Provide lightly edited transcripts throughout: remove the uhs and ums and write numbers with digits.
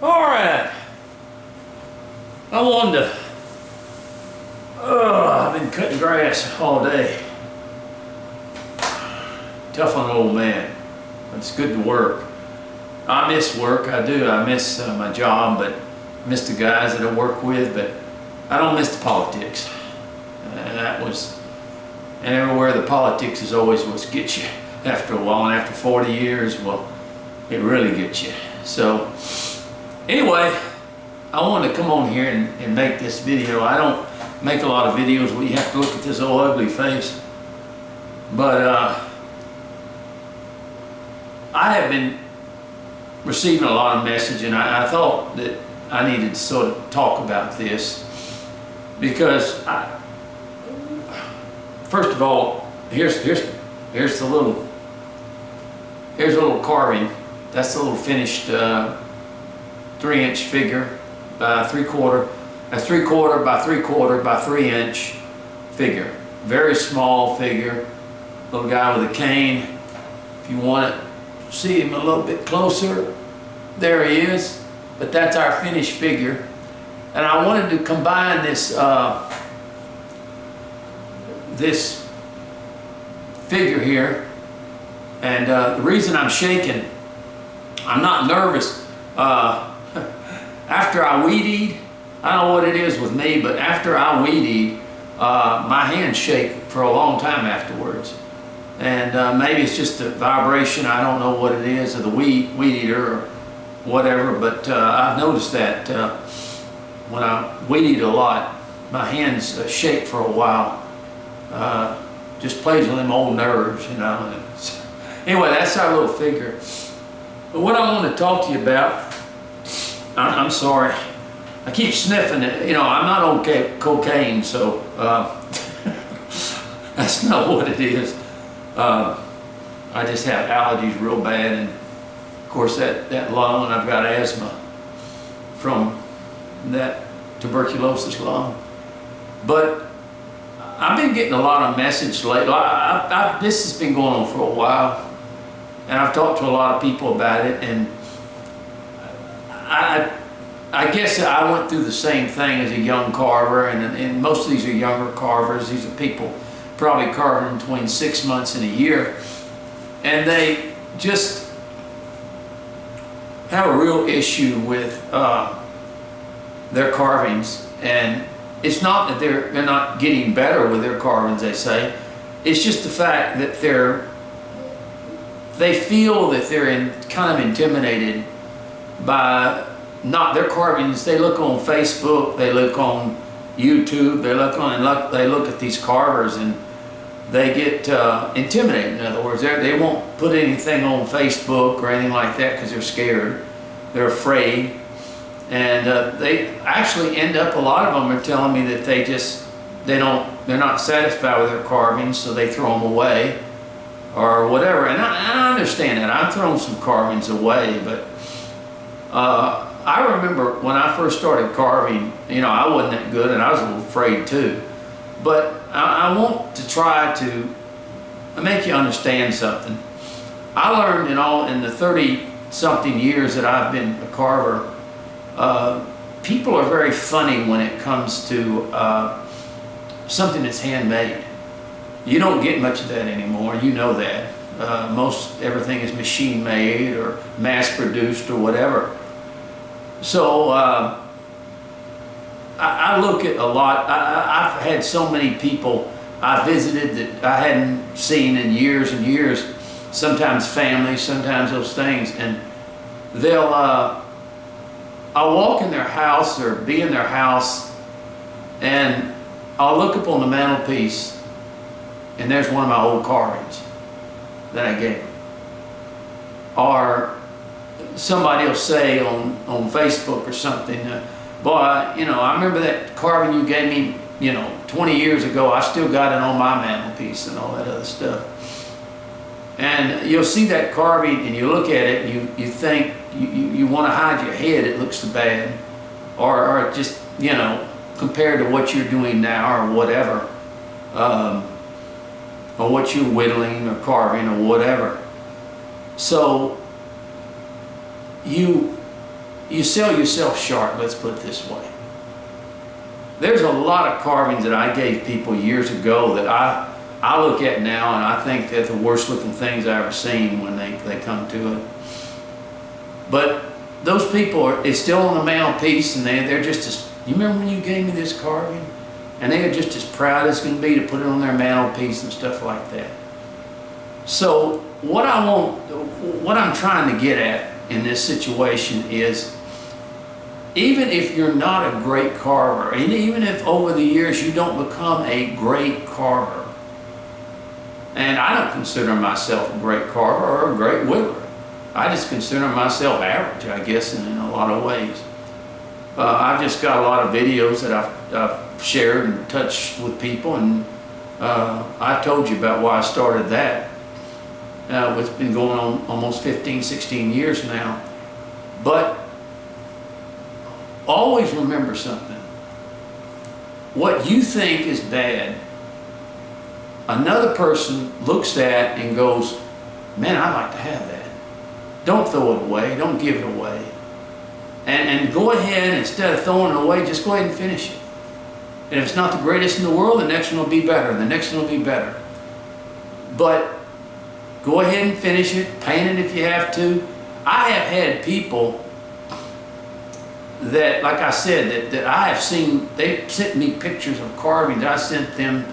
All right. I wanted to. I've been cutting grass all day. Tough on an old man, but it's good to work. I miss work. I do. I miss my job, but I miss the guys that I work with. But I don't miss the politics. And everywhere the politics is always what gets you after a while. And after 40 years, well, it really gets you. So anyway, I wanted to come on here and make this video. I don't make a lot of videos where you have to look at this old ugly face. But I have been receiving a lot of message, and I thought that I needed to sort of talk about this because first of all, here's a little carving. That's a little finished 3-inch figure by 3/4. That's 3/4 by 3/4 by 3-inch figure. Very small figure. Little guy with a cane. If you want to see him a little bit closer, there he is. But that's our finished figure. And I wanted to combine this this figure here. And the reason I'm shaking, I'm not nervous. After I weed eat, I don't know what it is with me, but after I weed eat, my hands shake for a long time afterwards. And maybe it's just a vibration, I don't know what it is, of the weed eater or whatever, but I've noticed that when I weed eat a lot, my hands shake for a while. Just plays with them old nerves, you know. Anyway, that's our little figure. But what I want to talk to you about, I'm sorry, I keep sniffing it. You know, I'm not on cocaine, so that's not what it is. I just have allergies real bad, and of course that lung, I've got asthma from that tuberculosis lung. But I've been getting a lot of message lately. This has been going on for a while, and I've talked to a lot of people about it, and I guess I went through the same thing as a young carver, and most of these are younger carvers. These are people probably carving between 6 months and a year, and they just have a real issue with their carvings. And it's not that they're not getting better with their carvings, they say. It's just the fact that they feel that they're kind of intimidated by not their carvings. They look on Facebook, they look on YouTube, they look at these carvers, and they get intimidated. In other words, they won't put anything on Facebook or anything like that because they're scared, they're afraid. And they actually end up, a lot of them are telling me that they're not satisfied with their carvings, so they throw them away or whatever. And I understand that. I've thrown some carvings away, but I remember when I first started carving, you know, I wasn't that good, and I was a little afraid too. But I want to try to make you understand something. I learned in the 30-something years that I've been a carver, people are very funny when it comes to something that's handmade. You don't get much of that anymore, you know that. Everything is machine made or mass produced or whatever. So I look at a lot. I've had so many people I visited that I hadn't seen in years and years, sometimes family, sometimes those things, and I'll walk in their house or be in their house, and I'll look up on the mantelpiece, and there's one of my old carvings that I gave them. Or somebody will say on Facebook or something, boy, you know, I remember that carving you gave me, you know, 20 years ago. I still got it on my mantelpiece and all that other stuff. And you'll see that carving and you look at it and you think, you want to hide your head, it looks so bad. Or just, you know, compared to what you're doing now or whatever. Or what you're whittling or carving or whatever. So you you sell yourself short, let's put it this way. There's a lot of carvings that I gave people years ago that I look at now and I think they're the worst looking things I've ever seen when they come to it. But those people it's still on the mantelpiece, and they're just as, you remember when you gave me this carving? And they are just as proud as can be to put it on their mantelpiece and stuff like that. So what I'm trying to get at in this situation is, even if you're not a great carver, and even if over the years you don't become a great carver, and I don't consider myself a great carver or a great whittler. I just consider myself average, I guess, in a lot of ways. I've just got a lot of videos that I've shared and touched with people, and I told you about why I started that. It's been going on almost 15, 16 years now. But always remember something. What you think is bad, another person looks at and goes, man, I'd like to have that. Don't throw it away. Don't give it away. And go ahead, instead of throwing it away, just go ahead and finish it. And if it's not the greatest in the world, the next one will be better, and the next one will be better. But go ahead and finish it. Paint it if you have to. I have had people that, like I said, that I have seen, they sent me pictures of carvings I sent them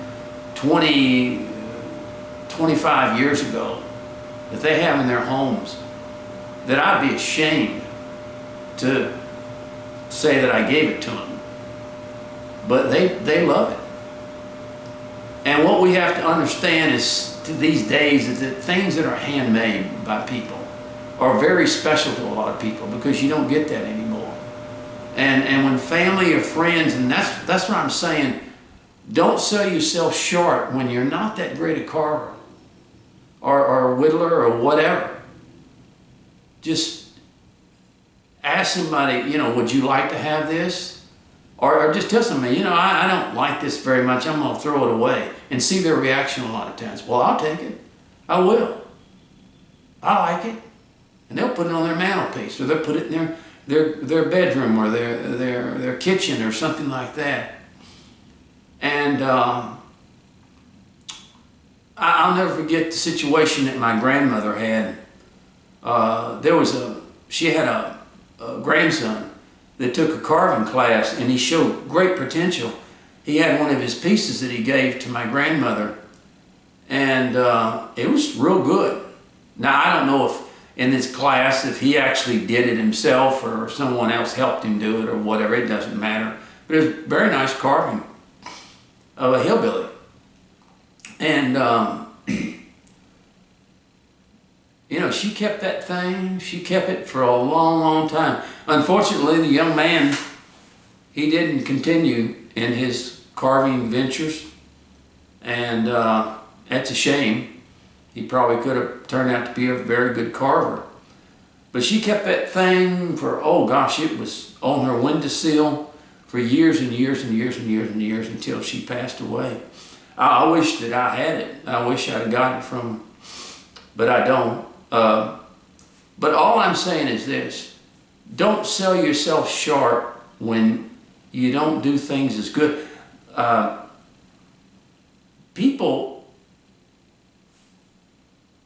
20, 25 years ago that they have in their homes, that I'd be ashamed to say that I gave it to them. But they love it. And what we have to understand is, these days, is that things that are handmade by people are very special to a lot of people, because you don't get that anymore. And when family or friends, and that's what I'm saying, don't sell yourself short when you're not that great a carver or whittler or whatever. Just ask somebody, would you like to have this? Or just tell somebody, I don't like this very much, I'm going to throw it away. And see their reaction a lot of times. Well, I'll take it. I will. I like it. And they'll put it on their mantelpiece, or they'll put it in their bedroom, or their kitchen, or something like that. And I'll never forget the situation that my grandmother had. She had a grandson that took a carving class, and he showed great potential. He had one of his pieces that he gave to my grandmother, and it was real good. Now, I don't know if in this class, if he actually did it himself or someone else helped him do it or whatever, it doesn't matter. But it was a very nice carving of a hillbilly. And she kept that thing. She kept it for a long, long time. Unfortunately, the young man, he didn't continue in his carving ventures, and that's a shame. He probably could have turned out to be a very good carver. But she kept that thing for, oh gosh, it was on her windowsill for years and years and years and years and years until she passed away. I wish that I had it. I wish I'd gotten it from, but I don't. But all I'm saying is this: don't sell yourself short when you don't do things as good.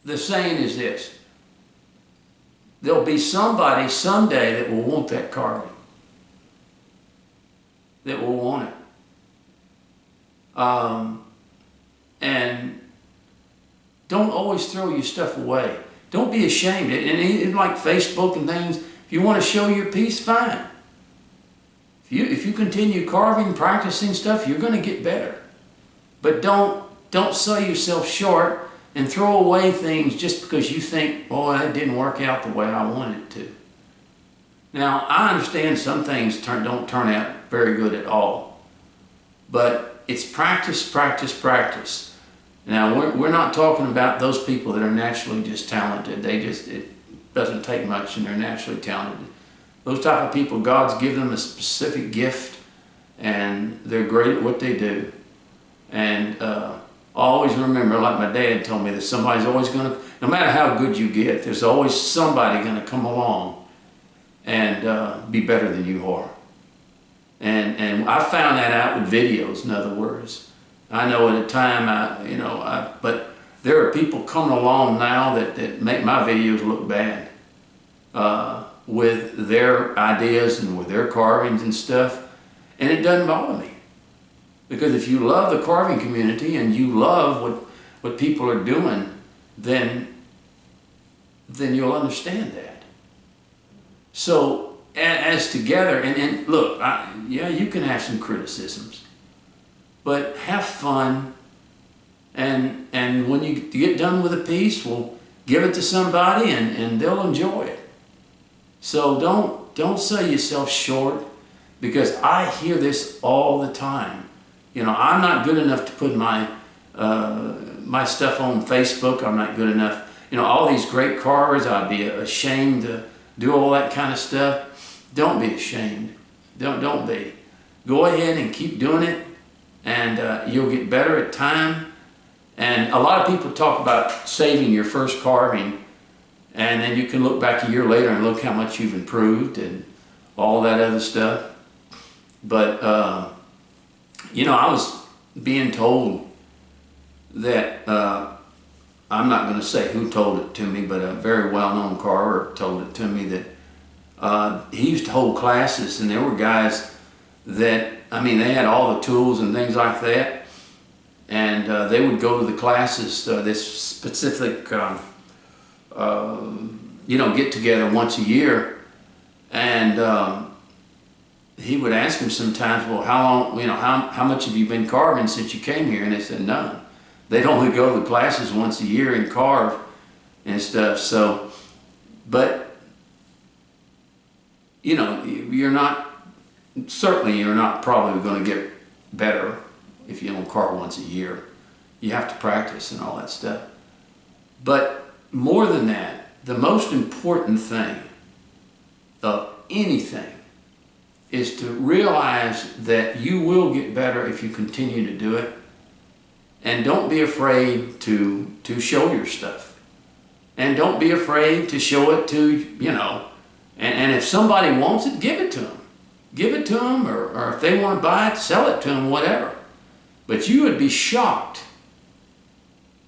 The saying is this: there'll be somebody someday that will want that carving, that will want it. And don't always throw your stuff away. Don't be ashamed. And like Facebook and things, if you want to show your piece, fine. If you continue carving, practicing stuff, you're going to get better. But don't sell yourself short and throw away things just because you think, boy, that didn't work out the way I wanted it to. Now, I understand some things don't turn out very good at all. But it's practice, practice, practice. Now, we're not talking about those people that are naturally just talented. It doesn't take much and they're naturally talented. Those type of people, God's given them a specific gift and they're great at what they do. And always remember, like my dad told me, that somebody's always going to, no matter how good you get, there's always somebody going to come along and and be better than you are. And I found that out with videos, in other words. I know at a time, but there are people coming along now that make my videos look bad with their ideas and with their carvings and stuff. And it doesn't bother me. Because if you love the carving community and you love what people are doing, then you'll understand that. So as together, and look, yeah, you can have some criticisms, but have fun, and when you get done with a piece, well, give it to somebody and they'll enjoy it. So don't sell yourself short, because I hear this all the time. I'm not good enough to put my stuff on Facebook. I'm not good enough. All these great carvers, I'd be ashamed to do all that kind of stuff. Don't be ashamed. Don't be. Go ahead and keep doing it, and you'll get better at time. And a lot of people talk about saving your first carving, and then you can look back a year later and look how much you've improved and all that other stuff. But I was being told that, I'm not going to say who told it to me, but a very well-known carver told it to me that he used to hold classes, and there were guys that, they had all the tools and things like that, and they would go to the classes, this specific, get together once a year, and he would ask them sometimes, well, how long, how much have you been carving since you came here? And they said, none. They'd only go to the classes once a year and carve and stuff. So, but, you're not probably going to get better if you don't carve once a year. You have to practice and all that stuff. But more than that, the most important thing of anything is to realize that you will get better if you continue to do it. And don't be afraid to show your stuff. And don't be afraid to show it to, and if somebody wants it, give it to them. Give it to them, or if they want to buy it, sell it to them, whatever. But you would be shocked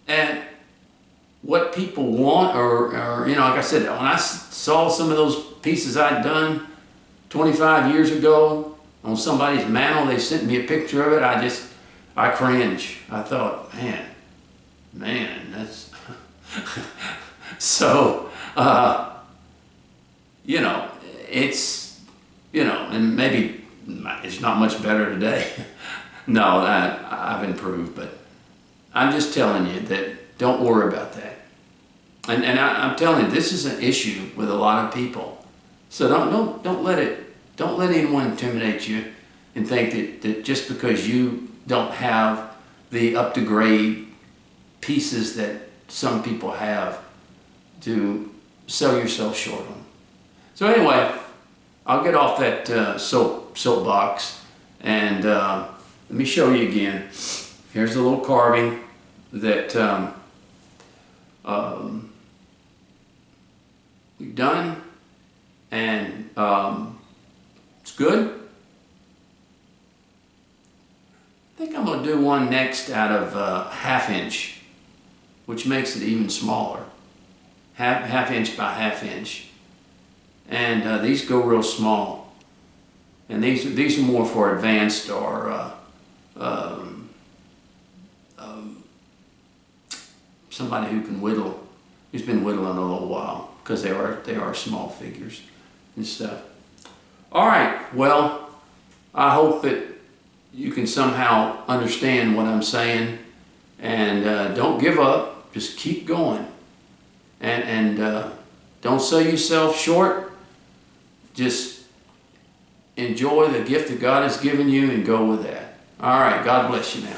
at what people want, or like I said, when I saw some of those pieces I'd done 25 years ago on somebody's mantle, they sent me a picture of it, I cringe. I thought, man, that's... So, it's, and maybe it's not much better today. No, I've improved, but I'm just telling you that don't worry about that. And I'm telling you, this is an issue with a lot of people. So don't let anyone intimidate you and think that just because you don't have the up-to-grade pieces that some people have, to sell yourself short on. So anyway, I'll get off that soapbox, and let me show you again. Here's a little carving that we've done, and it's good. I think I'm going to do one next out of 1/2 inch, which makes it even smaller. Half inch by 1/2 inch. And these go real small. And these are more for advanced or somebody who can whittle, who's been whittling a little while, because they are small figures and stuff. All right, well, I hope that you can somehow understand what I'm saying, and don't give up. Just keep going, and don't sell yourself short. Just enjoy the gift that God has given you and go with that. All right, God bless you now.